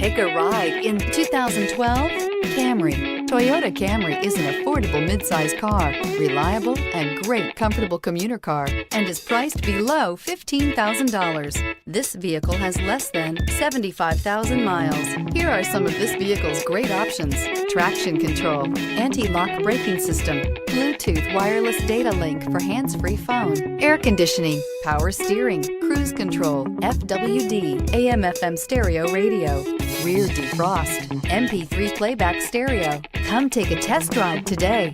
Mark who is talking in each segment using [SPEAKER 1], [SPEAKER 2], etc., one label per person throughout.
[SPEAKER 1] Take a ride in 2012 Camry. Toyota Camry is an affordable midsize car, reliable and great comfortable commuter car, and is priced below $15,000. This vehicle has less than 75,000 miles. Here are some of this vehicle's great options: traction control, anti-lock braking system, Bluetooth wireless data link for hands-free phone, air conditioning, power steering, cruise control, FWD, AM/FM stereo radio, rear defrost, MP3 playback stereo. Come take a test drive today.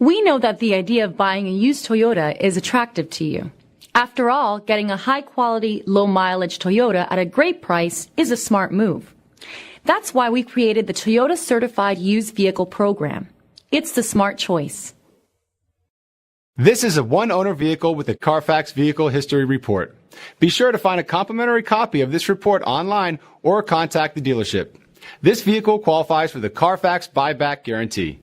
[SPEAKER 2] We know that the idea of buying a used Toyota is attractive to you. After all, getting a high-quality, low-mileage Toyota at a great price is a smart move. That's why we created the Toyota Certified Used Vehicle Program. It's the smart choice.
[SPEAKER 3] This is a one-owner vehicle with a Carfax Vehicle History Report. Be sure to find a complimentary copy of this report online or contact the dealership. This vehicle qualifies for the Carfax Buyback Guarantee.